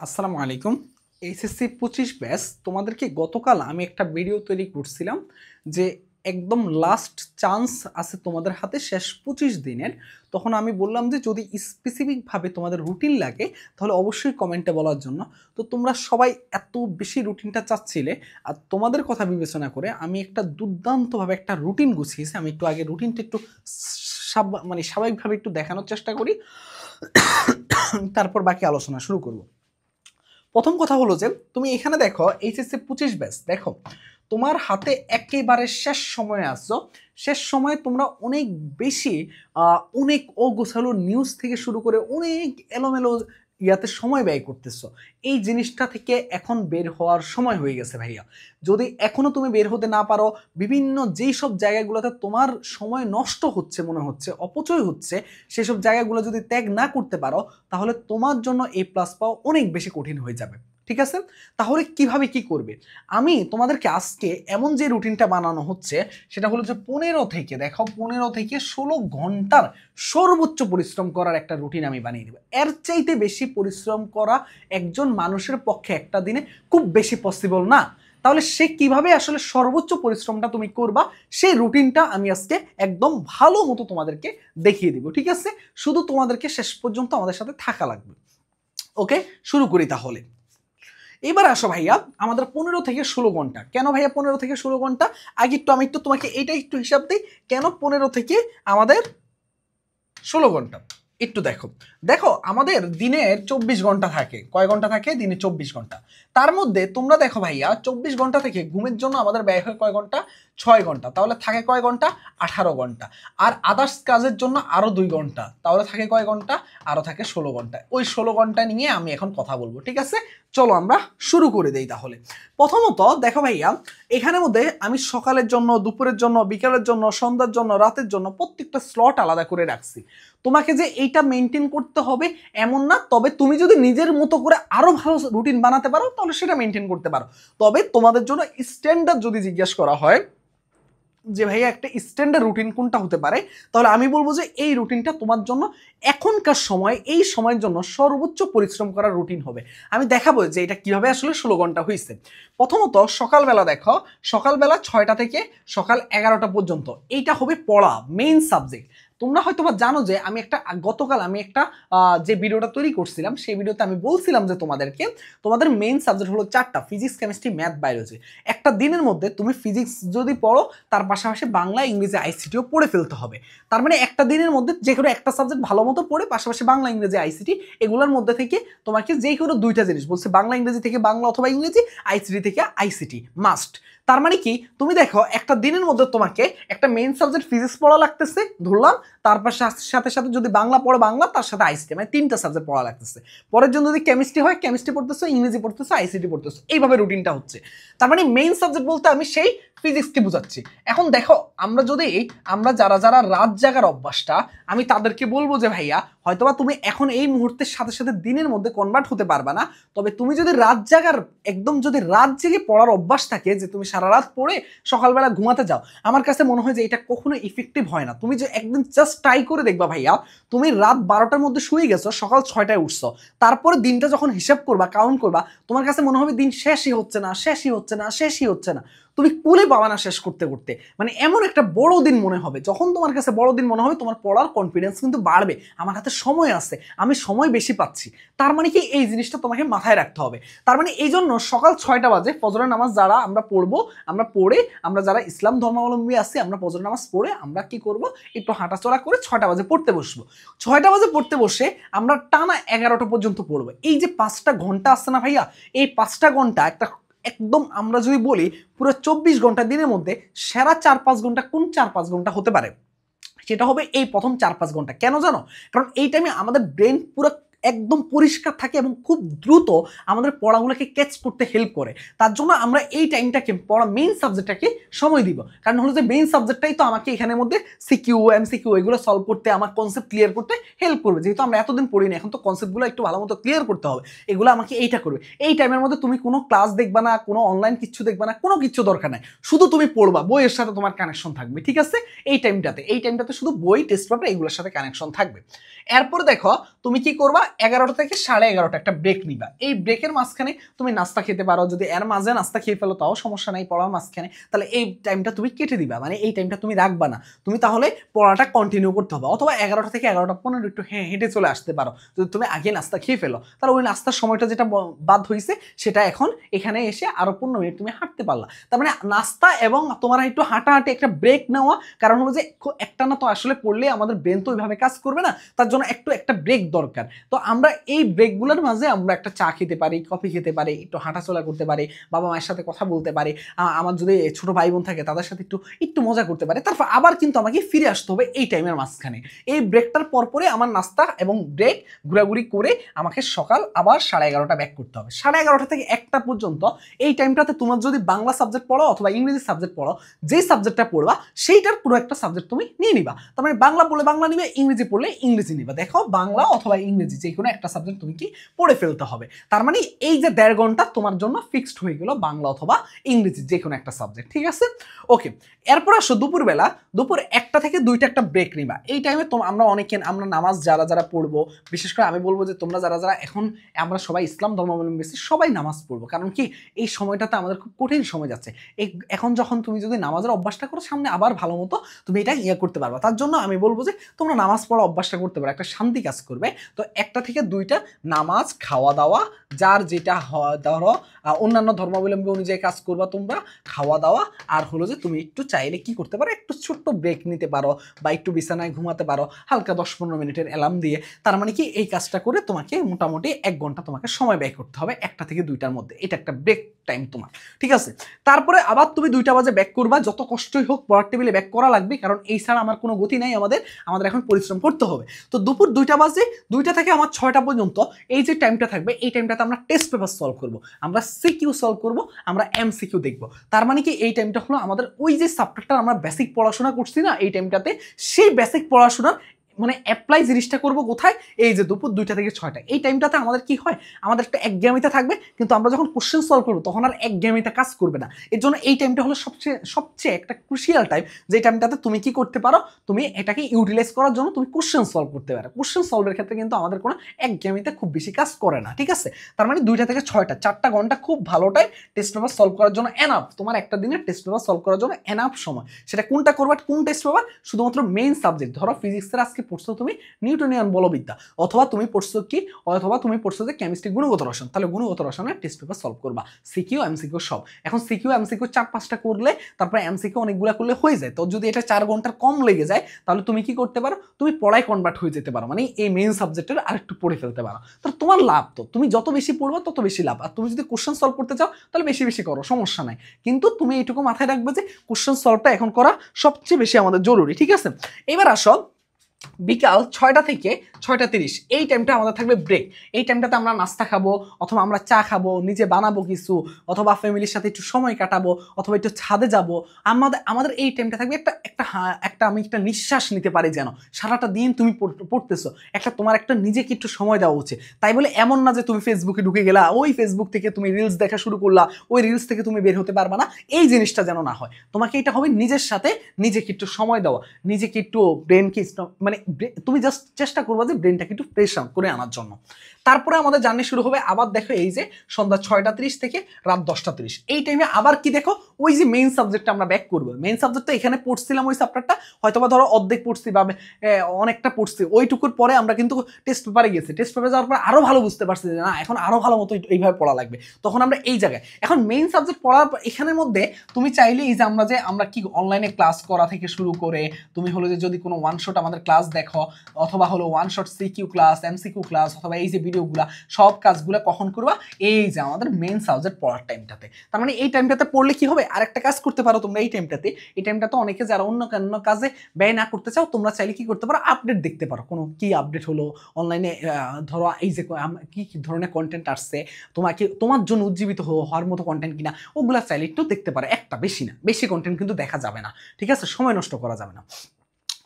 আসসালামু আলাইকুম। HSC 25 batch তোমাদেরকে গতকাল আমি একটা ভিডিও তৈরি করছিলাম যে একদম লাস্ট চান্স আছে তোমাদের হাতে শেষ 25 দিনের। তখন আমি বললাম যে যদি স্পেসিফিকভাবে তোমাদের রুটিন লাগে তাহলে অবশ্যই কমেন্টে বলার জন্য। তো তোমরা সবাই এত বেশি রুটিনটা চাচ্ছিলে, আর তোমাদের কথা বিবেচনা করে আমি একটা দুর্দান্তভাবে একটা রুটিন গুছিয়েছি। আমি একটু আগে রুটিনটা একটু স্বাভাবিকভাবে একটু দেখানোর চেষ্টা করি, তারপর বাকি আলোচনা শুরু করব। প্রথম কথা হলো যে তুমি এখানে দেখো এইচএসসি 25 ব্যাচ, দেখো তোমার হাতে একেবারে শেষ সময়ে আসছো। শেষ সময়ে তোমরা অনেক বেশি অনেক অগোছালো নিউজ থেকে শুরু করে অনেক এলোমেলো ইয়াতে সময় ব্যয় করতেছো। এই জিনিসটা থেকে এখন বের হওয়ার সময় হয়ে গেছে ভাইয়া। যদি এখনো তুমি বের হতে না পারো, বিভিন্ন যেই সব জায়গাগুলোতে তোমার সময় নষ্ট হচ্ছে, মনে হচ্ছে অপচয় হচ্ছে, সেসব জায়গাগুলো যদি ত্যাগ না করতে পারো তাহলে তোমার জন্য এই প্লাস পাওয়া অনেক বেশি কঠিন হয়ে যাবে। ঠিক আছে, তাহলে কিভাবে কি করবে? আমি তোমাদেরকে আজকে এমন যে রুটিনটা বানানো হচ্ছে সেটা হলো যে 15 থেকে 16 ঘন্টার সর্বোচ্চ পরিশ্রম করার একটা রুটিন আমি বানিয়ে দেবো। এর চাইতে বেশি পরিশ্রম করা একজন মানুষের পক্ষে একটা দিনে খুব বেশি পসিবল না। তাহলে সে কিভাবে আসলে সর্বোচ্চ পরিশ্রমটা তুমি করবা সেই রুটিনটা আমি আজকে একদম ভালো মতো তোমাদেরকে দেখিয়ে দিব। ঠিক আছে, শুধু তোমাদেরকে শেষ পর্যন্ত আমাদের সাথে থাকা লাগবে। ওকে, শুরু করি তাহলে। এবার আসো ভাইয়া, আমাদের 15 থেকে 16 ঘন্টা। কেন ভাইয়া 15 থেকে 16 ঘন্টা? আগে আমি তোমাকে এইটা একটু হিসাব দিই, কেন 15 থেকে আমাদের 16 ঘন্টা। একটু দেখো দেখো আমাদের দিনের 24 ঘন্টা থাকে। কয় ঘন্টা থাকে? দিনে 24 ঘন্টা। তার মধ্যে তোমরা দেখো ভাইয়া, 24 ঘন্টা থেকে ঘুমের জন্য আমাদের ব্যয় হয় কয় ঘন্টা? 6 ঘন্টা। তাহলে থাকে কয় ঘন্টা? 18 ঘন্টা। আর আদার্স কাজের জন্য আরো 2 ঘন্টা, তাহলে থাকে কয় ঘন্টা? আরো থাকে 16 ঘন্টা। ওই 16 ঘন্টা নিয়ে আমি এখন কথা বলবো। ঠিক আছে, চলো আমরা শুরু করে দেই তাহলে। প্রথমত দেখো ভাইয়া, এখানের মধ্যে আমি সকালের জন্য, দুপুরের জন্য, বিকালের জন্য, সন্ধ্যার জন্য, রাতের জন্য প্রত্যেকটা স্লট আলাদা করে রাখছি। তোমাকে যে এইটা মেনটেন করতে হবে এমন না, তবে তুমি যদি নিজের মতো করে আরো ভালো রুটিন বানাতে পারো তাহলে সেটা মেনটেন করতে পারো। তবে তোমাদের জন্য স্ট্যান্ডার্ড যদি জিজ্ঞেস করা হয় যে ভাইয়া একটা স্ট্যান্ডার্ড রুটিন কোনটা হতে পারে, তাহলে আমি বলবো যে এই রুটিনটা তোমার জন্য এখনকার সময়, এই সময়ের জন্য সর্বোচ্চ পরিশ্রম করার রুটিন হবে। আমি দেখাবো যে এটা কিভাবে আসলে 16 ঘন্টা হয়েছে। প্রথমত সকালবেলা দেখো, সকালবেলা 6টা থেকে সকাল 11টা পর্যন্ত এইটা হবে পড়া, মেইন সাবজেক্ট। তোমরা হয়তো বা জানো যে আমি গতকাল আমি একটা যে ভিডিওটা তৈরি করছিলাম সেই ভিডিওতে আমি বলছিলাম যে তোমাদের মেইন সাবজেক্ট হলো 4টা: ফিজিক্স, কেমিস্ট্রি, ম্যাথ, বায়োলজি। একটা দিনের মধ্যে তুমি ফিজিক্স যদি পড়ো, তার পাশাপাশি বাংলা, ইংরেজি, আইসিটিও পড়ে ফেলতে হবে। তার মানে একটা দিনের মধ্যে যে কোনো একটা সাবজেক্ট ভালো মতো পড়ে, পাশাপাশি বাংলা, ইংরেজি, আইসিটি এগুলোর মধ্যে থেকে তোমাকে যে কোনো 2টা জিনিস বলছে, বাংলা ইংরেজি থেকে বাংলা অথবা ইংরেজি, আইসিটি থেকে আইসিটি মাস্ট। তার মানে কি, তুমি দেখো একটা দিনের মধ্যে তোমাকে একটা মেইন সাবজেক্ট ফিজিক্স পড়া লাগতেছে ধরলাম, তারপর সাথে সাথে যদি বাংলা পড়ো বাংলা, তার সাথে আইসিটি, মানে 3টা সাবজেক্ট পড়া লাগতেছে। পরের জন্য যদি কেমিস্ট্রি হয়, কেমিস্ট্রি পড়তেছো, ইংরেজি পড়তেছো, আইসিটি পড়তেছো, এইভাবে রুটিনটা হচ্ছে। তার মানে মেইন সাবজেক্ট বলতে আমি সেই ফিজিক্সকে বুঝাচ্ছি। এখন দেখো, আমরা যারা যারা রাত জাগার অভ্যাসটা, আমি তাদেরকে বলবো যে ভাইয়া হয়তোবা তুমি এখন এই মুহূর্তের সাথে সাথে দিনের মধ্যে কনভার্ট হতে পারবা না, তবে তুমি যদি রাত জাগার একদম যদি রাত জেগে পড়ার অভ্যাস থাকে, যে তুমি সারা রাত পড়ে সকালবেলা ঘুমাতে যাও, আমার কাছে মনে হয় যে এটা কখনো ইফেক্টিভ হয় না। তুমি যে একদিন জাস্ট ট্রাই করে দেখবা ভাইয়া, তুমি রাত 12টার মধ্যে শুয়ে গেছো, সকাল 6টায় উঠছো, তারপরে দিনটা যখন হিসাব করবা, কাউন্ট করবা, তোমার কাছে মনে হবে দিন শেষই হচ্ছে না, শেষই হচ্ছে না, শেষই হচ্ছে না। তুমি কুলে পাবা না শেষ করতে করতে। মানে এমন একটা বড় দিন মনে হবে। যখন তোমার কাছে বড় দিন মনে হবে, তোমার পড়ার কনফিডেন্স কিন্তু বাড়বে। আমার হাতে সময় আছে, আমি সময় বেশি পাচ্ছি। তার মানে কি, এই জিনিসটা তোমাকে মাথায় রাখতে হবে। তার মানে এই জন্য সকাল 6টা বাজে ফজরের নামাজ যারা আমরা পড়বো, আমরা যারা ইসলাম ধর্মাবলম্বী আছি, আমরা ফজরের নামাজ পড়ে আমরা কি করব, একটু হাঁটাচলা করে 6টা বাজে পড়তে বসবো। 6টা বাজে পড়তে বসে আমরা টানা 11টা পর্যন্ত পড়বো। এই যে 5টা ঘন্টা আসছে না ভাইয়া, এই 5টা ঘন্টা একদম আমরা যদি বলি পুরো 24 ঘন্টা দিনের মধ্যে সেরা 4-5 ঘন্টা কোন 4-5 ঘন্টা হতে পারে, সেটা হবে এই প্রথম 4-5 ঘন্টা। কেন জানো? কারণ এই টাইমে আমাদের ব্রেন পুরো একদম পরিষ্কার থাকে এবং খুব দ্রুত আমাদের পড়াগুলোকে ক্যাচ করতে হেল্প করে। তার জন্য আমরা এই টাইমটাকে পড়া মেইন সাবজেক্টটাকে সময় দিব। কারণ হলো যে মেইন সাবজেক্টটাই তো আমাকে এখানের মধ্যে সিকিউ, এমসিকিউ এগুলো সলভ করতে, আমার কনসেপ্ট ক্লিয়ার করতে হেল্প করবে। যেহেতু আমরা এতদিন পড়িনি, এখন তো কনসেপ্টগুলো একটু ভালো মতো ক্লিয়ার করতে হবে, এগুলো আমাকে এইটা করবে। এই টাইমের মধ্যে তুমি কোনো ক্লাস দেখবা না, কোনো অনলাইন কিচ্ছু দেখবা না, কোনো কিছু দরকার নাই, শুধু তুমি পড়বা, বইয়ের সাথে তোমার কানেকশন থাকবে। ঠিক আছে, এই টাইমটাতে শুধু বই, টেস্ট পেপার এগুলোর সাথে কানেকশন থাকবে। এরপর দেখো তুমি কি করবা, 11টা থেকে 11:30 একটা ব্রেক নিবা। এই ব্রেকের মাঝখানে তুমি নাস্তা খেতে পারো, যদি এর মাঝে নাস্তা খেয়ে ফেলো তাও সমস্যা নাই পড়ার মাঝখানে, তাহলে এই টাইমটা তুমি কেটে দিবা, মানে এই টাইমটা তুমি রাখবা না, তুমি তাহলে পড়াটা কন্টিনিউ করতে হবে। অথবা 11টা থেকে 11:15 একটু হেঁটে চলে আসতে পারো, যদি তুমি আগে নাস্তা খেয়ে ফেলো তাহলে ওই নাস্তার সময়টা যেটা বাদ হয়েছে সেটা এখন এখানে এসে আরো 15 মিনিট তুমি হাঁটতে পারলা। তার মানে নাস্তা এবং তোমার একটু হাঁটাহাঁটি একটা ব্রেক নেওয়া, কারণ হলো যে একটা না তো আসলে পড়লে আমাদের ব্রেন তো ওইভাবে কাজ করবে না, তার জন্য একটা ব্রেক দরকার। তো আমরা এই ব্রেকগুলোর মাঝে আমরা একটা চা খেতে পারি, কফি খেতে পারি, একটু হাঁটাচলা করতে পারি, বাবা মায়ের সাথে কথা বলতে পারি, আমার যদি ছোট ভাই বোন থাকে তাদের সাথে একটু মজা করতে পারি। তারপর আবার কিন্তু আমাকে ফিরে আসতে হবে এই টাইমের মাঝখানে। এই ব্রেকটার পরে আমার নাস্তা এবং ব্রেক ঘোরাঘুরি করে আমাকে সকাল আবার 11:30 ব্যাক করতে হবে। 11:30 থেকে 1টা পর্যন্ত এই টাইমটাতে তোমার যদি বাংলা সাবজেক্ট পড়ো অথবা ইংরেজি সাবজেক্ট পড়ো, যেই সাবজেক্টটা পড়বা সেইটার পুরো একটা সাবজেক্ট তুমি নিয়ে নিবা। তার মানে বাংলা পড়লে বাংলা নিবে, ইংরেজি পড়লে ইংরেজি নিবা। দেখো বাংলা অথবা ইংরেজি যে কোনো একটা সাবজেক্ট তুমি কি পড়ে ফেলতে হবে। তার মানে এই যে 1.5 ঘন্টা তোমার জন্য ফিক্সড হয়ে গেল বাংলা অথবা ইংরেজি যে কোনো একটা সাবজেক্ট, ঠিক আছে? ওকে, এরপর আসো দুপুরবেলা, দুপুর 1টা থেকে 2টা একটা ব্রেক নিবা। এই টাইমে আমরা আমরা নামাজ যারা পড়বো, বিশেষ করে আমি বলবো যে তোমরা যারা এখন আমরা সবাই ইসলাম ধর্মাবলম্বী সবাই নামাজ পড়বো, কারণ কি এই সময়টাতে আমাদের খুব কঠিন সময় যাচ্ছে। এখন যখন তুমি যদি নামাজের অভ্যাসটা করো, সামনে আবার ভালো মতো তুমি এটা করতে পারবা। তার জন্য আমি বলবো যে তোমরা নামাজ পড়া অভ্যাসটা করতে পারো, একটা শান্তি কাজ করবে। তো 1টা থেকে 2টা নামাজ, খাওয়া দাওয়া, যার যেটা ধরো অন্যান্য ধর্মাবলম্বী অনুযায়ী কাজ করবা তোমরা, খাওয়া দাওয়া, আর হলো যে তুমি একটু চাইলে কি করতে পারো, একটু ছোট্ট ব্রেক নিতে পারো বা একটু বিছানায় ঘুমাতে পারো হালকা 10-15 মিনিটের অ্যালার্ম দিয়ে। তার মানে কি এই কাজটা করে তোমাকে মোটামুটি 1 ঘন্টা তোমাকে সময় ব্যয় করতে হবে 1টা থেকে 2টার মধ্যে। এটা একটা ব্রেক টাইম তোমার, ঠিক আছে? তারপরে আবার তুমি 2টা বাজে ব্যাক করবা, যত কষ্টই হোক পড়ার টেবিলে ব্যাক করা লাগবে, কারণ এই ছাড়া আমার কোনো গতি নাই, আমাদের এখন পরিশ্রম করতে হবে। তো দুপুর 2টা বাজে 2টা থেকে আমার 6টা পর্যন্ত এই যে টাইমটা থাকবে, এই টাইমটাতে আমরা টেস্ট পেপার সলভ করব, আমরা সিকিউ সলভ করব, আমরা এমসিকিউ দেখব। তার মানে কি এই টাইমটা হলো আমাদের ওই যে সাবজেক্টটা আমরা বেসিক পড়াশোনা করছি না এই টাইমটাতে, সেই বেসিক পড়াশোনার মানে অ্যাপ্লাই জিনিসটা করবো কোথায়, এই যে দুপুর 2টা থেকে 6টা এই টাইমটাতে আমাদের কি হয়, আমাদের একটা একঘেয়েমিতা থাকবে, কিন্তু আমরা যখন কোশ্চেন সলভ করবো তখন আর একঘেয়েমিতা কাজ করবে না। এর জন্য এই টাইমটা হলো সবচেয়ে একটা ক্রুশিয়াল টাইম, যে টাইমটাতে তুমি কি করতে পারো, তুমি এটাকে ইউটিলাইজ করার জন্য তুমি কোশ্চেন সলভ করতে পারো। কোশ্চেন সলভের ক্ষেত্রে কিন্তু আমাদের কোনো একঘেয়েমিতা খুব বেশি কাজ করে না, ঠিক আছে? তার মানে 2টা থেকে 6টা 4টা ঘন্টা খুব ভালো টাইম টেস্ট পেপার সলভ করার জন্য এনাফ। তোমার একটা দিনে টেস্ট পেপার সলভ করার জন্য এনাফ সময়। সেটা কোনটা করবা, কোন টেস্ট পেপার? শুধুমাত্র মেইন সাবজেক্ট, ধরো ফিজিক্সের আজকে পড়ছো তুমি নিউটনিয়ান বলবিদ্যা, অথবা তুমি পড়ছো যে কেমিস্ট্রি গুণগত রসায়ন, তাহলে গুণগত রসায়নের টেস্ট পেপার সলভ করবা, সিকিউ এমসিকিউ সব। এখন সিকিউ এমসিকিউ 4-5টা করলে, তারপরে এমসিকিউ অনেকগুলা করলে হয়ে যায়। তো যদি এটা 4 ঘন্টার কম লেগে যায়, তাহলে তুমি কি করতে পারো, তুমি পড়ায় কনভার্ট হয়ে যেতে পারো, মানে এই মেইন সাবজেক্টের আরেকটু পড়ে ফেলতে পারো। তো তোমার লাভ, তো তুমি যত বেশি পড়বা তত বেশি লাভ। আর তুমি যদি কোশ্চেন সলভ করতে চাও তাহলে বেশি বেশি করো, সমস্যা নাই, কিন্তু তুমি এইটুকু মাথায় রাখবে যে কোশ্চেন সলভটা এখন করা সবচেয়ে বেশি আমাদের জরুরি, ঠিক আছে? এবার আসো বিকাল 6টা থেকে 6টা 30 এই টাইমটা আমাদের থাকবে ব্রেক। এই টাইমটাতে আমরা নাস্তা খাবো, অথবা আমরা চা খাবো, নিজে বানাবো কিছু, অথবা ফ্যামিলির সাথে একটু সময় কাটাবো, অথবা একটু ছাদে যাবো। আমাদের এই টাইমটা থাকবে আমি একটা নিঃশ্বাস নিতে পারি, যেন সারাটা দিন তুমি পড়তেছো, তোমার একটা নিজেকে একটু সময় দেওয়া উচিত। তাই বলে এমন না যে তুমি ফেসবুকে ঢুকে গেলা, ওই ফেসবুক থেকে তুমি রিলস দেখা শুরু করলা, ওই রিলস থেকে তুমি বের হতে পারবা না, এই জিনিসটা যেন না হয়। তোমাকে এটা হবে নিজের সাথে নিজেকে একটু সময় দেওয়া, নিজেকে একটু ব্রেনকে মানে তুমি জাস্ট চেষ্টা করবা যে ব্রেনটাকে একটু ফ্রেশ করে আনার জন্য। তারপরে আমাদের জার্নি শুরু হবে আবার, দেখো এই যে সন্ধ্যা 6টা 30 থেকে রাত 10টা 30 এই টাইমে আবার কি দেখো, ওই যে মেইন সাবজেক্টটা আমরা ব্যাক করবো। মেইন সাবজেক্টটা এখানে পড়ছিলাম, ওই চ্যাপ্টারটা হয়তোবা ধরো অর্ধেক পড়ছি বা অনেকটা পড়ছি, ওইটুকুর পরে আমরা কিন্তু টেস্ট পেপারে গেছি, টেস্ট পেপারে যাওয়ার পর আরো ভালো বুঝতে পারছি যে না এখন আরো ভালো মতো এইভাবে পড়া লাগবে। তখন আমরা এই জায়গায় এখন মেইন সাবজেক্ট পড়ার এখানের মধ্যে তুমি চাইলে এই যে আমরা কি অনলাইনে ক্লাস করা থেকে শুরু করে, তুমি হলো যে যদি কোনো ওয়ান শট আমাদের ক্লাস দেখো, অথবা হলো one shot CQ class, MCQ class, অথবা এই যে ভিডিওগুলা, সব কাজগুলো কখন করবা, এই যে আমাদের মেইন সাবজেক্ট পড়ার টাইমটাতে। তার মানে এই টাইমটাতে পড়লে কি হবে, আরেকটা কাজ করতে পারো তোমরা এই টাইমটাতে। এই টাইমটাতে অনেকে যারা অন্য কাজে ব্যয় না করতে চাও, তোমরা চাইলে কি করতে পারো, আপডেট দেখতে পারো, কোনো কি আপডেট হলো অনলাইনে, ধরো এই যে কি কি ধরনের কন্টেন্ট আসছে, তোমার জন্য উজ্জীবিত হওয়ার মতো কন্টেন্ট কিনা, ওগুলা চাইলে একটু দেখতে পারো। একটা বেশি না, বেশি কন্টেন্ট কিন্তু দেখা যাবে না, ঠিক আছে? সময় নষ্ট করা যাবে না।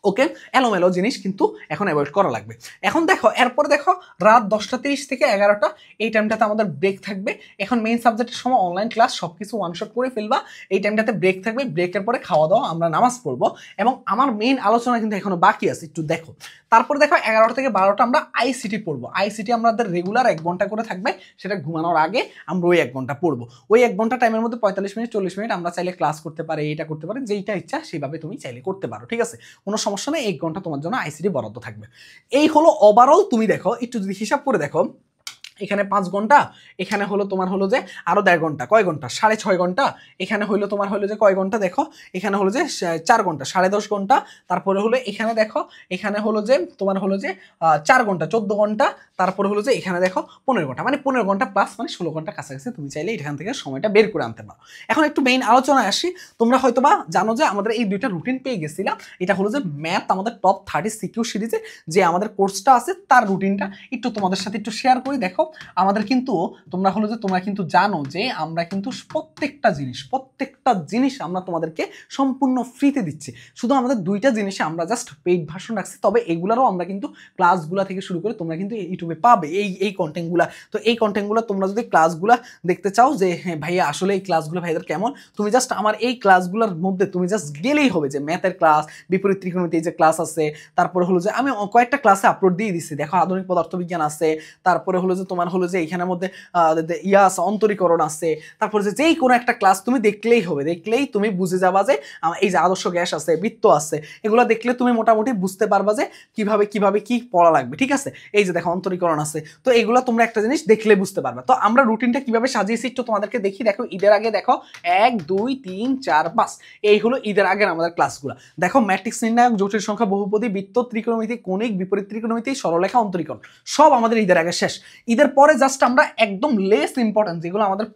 ওকে, এলোমেলো জিনিস কিন্তু এখন অ্যাভয়েড করা লাগবে। এখন দেখো এরপর দেখো রাত 10:30 থেকে 11টা এই টাইমটাতে আমাদের ব্রেক থাকবে। এখন মেইন সাবজেক্টের সময় অনলাইন ক্লাস সব কিছু ওয়ান শট করে ফেলবা। এই টাইমটাতে ব্রেক থাকবে, ব্রেকের পরে খাওয়া দাওয়া, আমরা নামাজ পড়বো। এবং আমার মেইন আলোচনা কিন্তু এখনো বাকি আছে, একটু দেখো। তারপর দেখো 11টা থেকে 12টা আমরা আইসিটি পড়বো। আইসিটি আমাদের রেগুলার 1 ঘন্টা করে থাকবে, সেটা ঘুমানোর আগে আমরা ওই 1 ঘন্টা পড়বো। ওই 1 ঘন্টা টাইমের মধ্যে 45 মিনিট 40 মিনিট আমরা চাইলে ক্লাস করতে পারি, এটা করতে পারি, যেইটা ইচ্ছা সেভাবে তুমি চাইলে করতে পারো, ঠিক আছে? কোনো সমস্যা নেই, 1 ঘন্টা তোমার জন্য আইসিটি বরাদ্দ থাকবে। এই হলো ওভারঅল। তুমি দেখো একটু যদি হিসাব করে দেখো, এখানে 5 ঘন্টা, এখানে হলো তোমার হলো যে আরো 1.5 ঘন্টা, কয় ঘন্টা? 6.5 ঘন্টা। এখানে হইলো তোমার হলো যে কয় ঘন্টা দেখো, এখানে হলো যে 4 ঘন্টা, 10.5 ঘন্টা। তারপরে হলো এখানে দেখো, এখানে হলো যে তোমার হলো যে 4 ঘন্টা, 14 ঘন্টা। তারপরে হলো যে এখানে দেখো 15 ঘন্টা, মানে 15 ঘন্টা প্লাস মানে 16 ঘন্টা কাছাকাছি তুমি চাইলে এখান থেকে সময়টা বের করে আনতে পারো। এখন একটু মেইন আলোচনায় আসি। তোমরা হয়তোবা জানো যে আমাদের এই দুইটা রুটিন পেয়ে গেছিলাম। এটা হলো যে ম্যাথ আমাদের টপ 30 সিকিউ সিরিজে যে আমাদের কোর্সটা আছে তার রুটিনটা একটু তোমাদের সাথে একটু শেয়ার করি। দেখো আমাদের কিন্তু তোমরা হলো যে তোমরা কিন্তু জানো যে আমরা কিন্তু প্রত্যেকটা জিনিস আমরা তোমাদেরকে সম্পূর্ণ ফ্রিতে দিচ্ছি। শুধু আমাদের দুইটা জিনিসে আমরা জাস্ট পেইড ভার্সন রাখছি, তবে এগুলারও আমরা কিন্তু ক্লাসগুলা থেকে শুরু করে তোমরা কিন্তু ইউটিউবে পাবে এই কন্টেন্টগুলা। তো এই কন্টেন্টগুলো তোমরা যদি ক্লাসগুলা দেখতে চাও যে হ্যাঁ ভাইয়া আসলে এই ক্লাসগুলো ভাইদের কেমন, তুমি জাস্ট আমার এই ক্লাসগুলোর মধ্যে তুমি জাস্ট গেলেই হবে। যে ম্যাথের ক্লাস, বিপরীত ত্রিকোণমিতি যে ক্লাস আছে, তারপরে হলো যে আমি কয়েকটা ক্লাসে আপলোড দিয়ে দিচ্ছি। দেখো আধুনিক পদার্থবিজ্ঞান আছে, তারপরে হলো যে তোমার হলো যে এখানের মধ্যে আছে, অন্তরীকরণ আছে। তারপরে যে যেই কোনো একটা ক্লাস তুমি দেখলেই হবে, দেখলেই তুমি বুঝে যাবা যে এই যে আদর্শ গ্যাস আছে, বৃত্ত আছে, এগুলো দেখলে তুমি মোটামুটি বুঝতে পারবা যে কিভাবে কি পড়া লাগবে, ঠিক আছে? এই যে দেখো অন্তরীকরণ আছে, তো এগুলো তোমরা একটা জিনিস দেখলে বুঝতে পারবে। তো আমরা রুটিনটা কিভাবে সাজিয়েছি একটু তোমাদেরকে দেখি। দেখো ঈদের আগে দেখো 1 2 3 4 5 এই হলো ঈদের আগের আমাদের ক্লাসগুলো। দেখো ম্যাট্রিক্স নির্ণায়ক, জটিল সংখ্যা, বহুপদী, বৃত্ত, ত্রিকোণমিতি, কৌণিক, বিপরীত ত্রিকোণমিতি, সরলরেখা, অন্তরীকরণ সব আমাদের ঈদের আগে শেষ। ঈদের পরে জাস্ট আমরা একদম লেস ইম্পর্টেন্ট যেগুলো আমাদের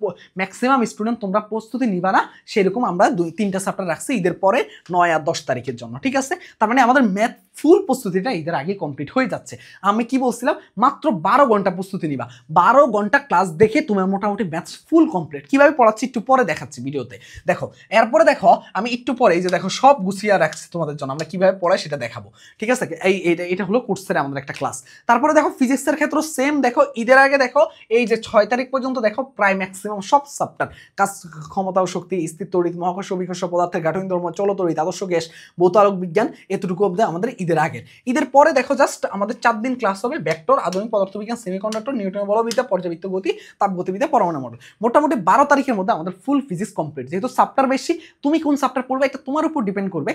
ম্যাক্সিমাম স্টুডেন্ট তোমরা প্রস্তুতি নিবা না, সেরকম আমরা 2-3টা চ্যাপ্টার রাখছি ঈদের পরে 9 আর 10 তারিখের জন্য, ঠিক আছে? তার মানে আমাদের ম্যাথ ফুল প্রস্তুতিটা ঈদের আগে কমপ্লিট হয়ে যাচ্ছে। আমি কি বলছিলাম, মাত্র 12 ঘন্টা প্রস্তুতি নিবা, 12 ঘন্টা ক্লাস দেখে তোমার মোটামুটি ম্যাথ ফুল কমপ্লিট। কিভাবে পড়াচ্ছি একটু পরে দেখাচ্ছি ভিডিওতে। দেখো এরপরে দেখো আমি একটু পরে এই যে দেখো সব গুছিয়ে রাখছি তোমাদের জন্য, আমরা কিভাবে পড়াই সেটা দেখাবো, ঠিক আছে? এটা হলো কোর্সের আমাদের একটা ক্লাস। তারপরে দেখো ফিজিক্সের ক্ষেত্রে সেম। দেখো ঈদের আগে দেখো এই যে 6 তারিখ পর্যন্ত দেখো প্রায় ম্যাক্সিমাম সব চ্যাপ্টার, কাজ, ক্ষমতা ও শক্তি, স্থির তড়িৎ, মহাকর্ষ বিকর্ষ, পদার্থের গাঠনিক ধর্ম, চলতড়িৎ, আদর্শ গ্যাস, ভৌত আলোক বিজ্ঞান, এতটুকু অবধি আমাদের ঈদের আগের। ঈদের পরে দেখো জাস্ট আমাদের 4 দিন ক্লাস হবে ভেক্টর, আধুনিক পদার্থবিজ্ঞান, সেমিকন্ডাক্টর, নিউটনের বলবিদ্যা, পর্যাবৃত্ত গতি, তাপগতিবিদ্যা, পরমাণু মডেল। মোটামুটি 12 তারিখের মধ্যে আমাদের ফুল ফিজিক্স কমপ্লিট। যেহেতু চ্যাপ্টার বেশি, তুমি কোন চ্যাপ্টার পড়বে এটা তোমার উপর ডিপেন্ড করবে।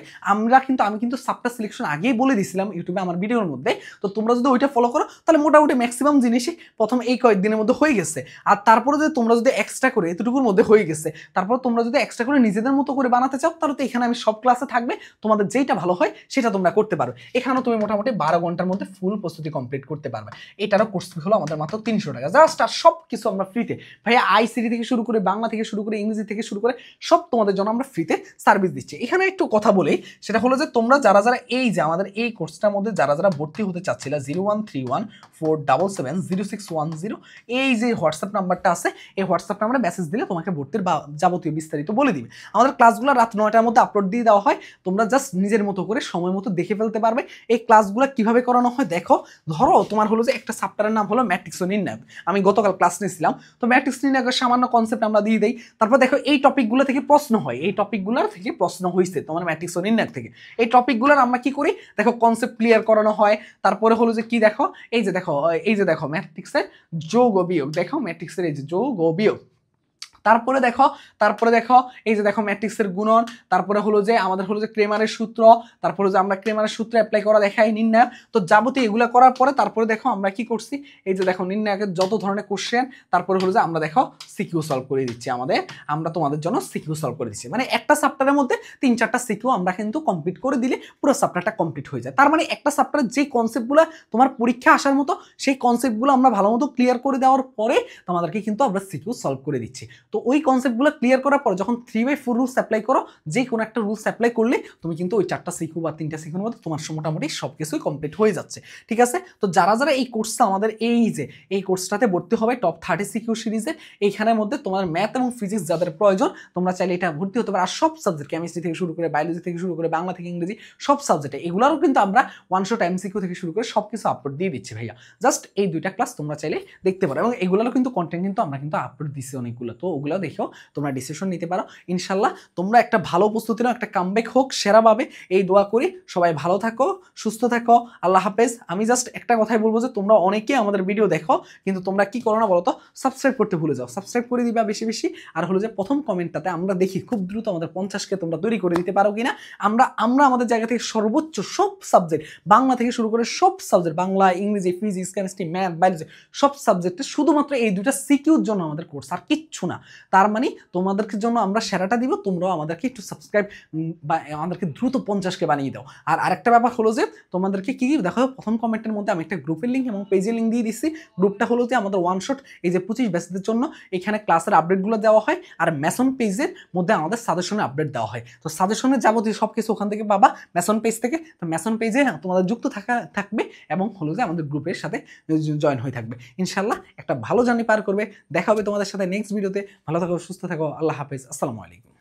আমি কিন্তু চ্যাপ্টার সিলেকশন আগেই বলে দিয়েছিলাম ইউটিউবে আমার ভিডিওর মধ্যে। তো তোমরা যদি ওইটা ফলো করো তাহলে মোটামুটি ম্যাক্সিমাম জিনিসই প্রথম এই কয়েকদিনের মধ্যে হয়ে গেছে। আর তারপরে যদি তোমরা যদি এক্সট্রা করে এতটুকুর মধ্যে হয়ে গেছে, তারপর তোমরা যদি এক্সট্রা করে নিজেদের মতো করে বানাতে চাও তাহলে তো এখানে আমি সব ক্লাসে থাকবে, তোমাদের যেটা ভালো হয় সেটা তোমরা করতে পারো। এখানেও তুমি মোটামুটি 12 ঘন্টার মধ্যে ফুল প্রস্তুতি কমপ্লিট করতে পারবে। এটারও কোর্স ফি হলো আমাদের মাত্র 300 টাকা জাস্ট। আর সব কিছু আমরা ফ্রিতে, ভাইয়া আইসিটি থেকে শুরু করে বাংলা থেকে শুরু করে ইংরেজি থেকে শুরু করে সব তোমাদের জন্য আমরা ফ্রিতে সার্ভিস দিচ্ছি। এখানে একটু কথা বলি, সেটা হলো যে তোমরা যারা এই যে আমাদের এই কোর্সটার মধ্যে যারা ভর্তি হতে চাচ্ছিলা 013147700610 এই যে হোয়াটসঅ্যাপ নাম্বারটা আছে, এই হোয়াটসঅ্যাপ নাম্বারে মেসেজ দিলে তোমাকে ভর্তির যাবতীয় বিস্তারিত বলে দিবে। আমাদের ক্লাসগুলো রাত 9টার মধ্যে আপলোড দিয়ে দেওয়া হয়, তোমরা জাস্ট নিজের মতো করে সময় মতো দেখে ফেলতে পারবে। এই ক্লাসগুলো কিভাবে করানো হয় দেখো, ধরো তোমার হলো যে একটা চ্যাপ্টারের নাম হলো ম্যাট্রিক্স ও নির্ণায়ক, আমি গতকাল ক্লাস নিয়েছিলাম, তো ম্যাট্রিক্স নির্ণায়কের সামান্য কনসেপ্ট আমরা দিয়ে দেই। তারপর দেখো এই টপিকগুলো থেকে প্রশ্ন হয়, এই টপিকগুলোর থেকে প্রশ্ন হয়েছে তোমার ম্যাট্রিক্স ও নির্ণায়ক থেকে। এই টপিকগুলোর আমরা কি করি দেখো, কনসেপ্ট ক্লিয়ার করানো হয়। তারপরে হলো যে কি দেখো, এই যে দেখো ম্যাট্রিক্সের যোগ ও বিয়োগ, দেখো ম্যাট্রিক্সের এই যে যোগ ও বিয়োগ। তারপরে দেখো এই যে দেখো ম্যাট্রিক্সের গুণন, তারপরে হলো যে আমাদের হলো যে ক্রেমারের সূত্র, তারপরে যে আমরা ক্রেমারের সূত্র অ্যাপ্লাই করা দেখাই, নির্ণায়ক। তো যাবতীয় এগুলো করার পরে তারপরে দেখো আমরা কি করছি, এই যে দেখো নির্ণায়কের যত ধরনের কোশ্চেন, তারপরে হলো যে আমরা দেখো সিকিউ সলভ করে দিচ্ছি। আমরা তোমাদের জন্য সিকিউ সলভ করে দিচ্ছি, মানে একটা চ্যাপ্টারের মধ্যে 3-4টা সিকিউ আমরা কিন্তু কমপ্লিট করে দিলে পুরো চ্যাপ্টারটা কমপ্লিট হয়ে যায়। তার মানে একটা চ্যাপ্টারের যে কনসেপ্টগুলো তোমার পরীক্ষা আসার মতো সেই কনসেপ্টগুলো আমরা ভালো মতো ক্লিয়ার করে দেওয়ার পরে তোমাদেরকে কিন্তু আমরা সিকিউ সলভ করে দিচ্ছি। তো ওই কনসেপ্টগুলো ক্লিয়ার করার পর যখন 3/4 রুলস অ্যাপ্লাই করো, যে কোনো একটা রুলস অ্যাপ্লাই করলে তুমি কিন্তু ওই 4টা সিকিউ বা 3টা সিকিউর মধ্যে তোমার মোটামুটি সব কিছুই কমপ্লিট হয়ে যাচ্ছে। ঠিক আছে, তো যারা যারা এই কোর্সটা আমাদের এই কোর্সটাতে ভর্তি হবে টপ 30 সিকিউ সিরিজের, এইখানের মধ্যে তোমার ম্যাথ এবং ফিজিক্স যাদের প্রয়োজন তোমরা চাইলে এটা ভর্তি হতে পারো। আর সব সাবজেক্ট, কেমিস্ট্রি থেকে শুরু করে বায়োলজি থেকে শুরু করে বাংলা থেকে ইংরেজি সব সাবজেক্টে এগুলোরও কিন্তু আমরা ওয়ান শট এমসিকিউ থেকে শুরু করে সব কিছু আপলোড দিয়ে দিচ্ছি ভাইয়া। জাস্ট এই 2টা ক্লাস তোমরা চাইলে দেখতে পারো, এবং এগুলোরও কিন্তু কন্টেন্ট কিন্তু আমরা কিন্তু আপলোড দিচ্ছি অনেকগুলো, তো ওগুলো দেখেও তোমরা ডিসিশন নিতে পারো। ইনশাল্লাহ তোমরা একটা ভালো প্রস্তুতি নাও, একটা কামব্যাক হোক সেরাভাবে, এই দোয়া করি। সবাই ভালো থাকো, সুস্থ থাকো, আল্লাহ হাফেজ। আমি জাস্ট একটা কথাই বলবো যে তোমরা অনেকে আমাদের ভিডিও দেখো কিন্তু তোমরা কি করো না বলো তো, সাবস্ক্রাইব করতে ভুলে যাও। সাবস্ক্রাইব করে দিবা বেশি বেশি। আর হলো যে প্রথম কমেন্টটাতে আমরা দেখি খুব দ্রুত আমাদের 50কে তোমরা তৈরি করে দিতে পারো কিনা। আমরা আমাদের জায়গা থেকে সর্বোচ্চ সব সাবজেক্ট, বাংলা থেকে শুরু করে সব সাবজেক্ট, বাংলা, ইংরেজি, ফিজিক্স, কেমিস্ট্রি, ম্যাথ, বায়োলজি সব সাবজেক্টে শুধুমাত্র এই 2টা সিকিউর জন্য আমাদের কোর্স, আর কিচ্ছু না। তার মানে তোমাদেরকে জন্য আমরা সেরাটা দিব, তোমরাও আমাদেরকে একটু সাবস্ক্রাইব বা আমাদেরকে দ্রুত 50কে বানিয়ে দাও। আর আরেকটা ব্যাপার হলো যে তোমাদেরকে কি দেখো, প্রথম কমেন্টের মধ্যে আমি একটা গ্রুপের লিঙ্ক এবং পেজের লিঙ্ক দিয়ে দিচ্ছি। গ্রুপটা হলো যে আমাদের ওয়ান শট এই যে 25 ব্যাচদের জন্য এখানে ক্লাসের আপডেটগুলো দেওয়া হয়, আর ম্যাসন পেজের মধ্যে আমাদের সাজেশনের আপডেট দেওয়া হয়। তো সাজেশনের যাবতীয় সব কিছু ওখান থেকে পাবা ম্যাসন পেজ থেকে। তো ম্যাসন পেজে তোমাদের যুক্ত থাকবে এবং হলো যে আমাদের গ্রুপের সাথে জয়েন হয়ে থাকবে। ইনশাল্লাহ একটা ভালো জার্নি পার করবে। দেখা হবে তোমাদের সাথে নেক্সট ভিডিওতে। ভালো থাকো, সুস্থ থাকো, আল্লাহ হাফেজ, আসসালামু আলাইকুম।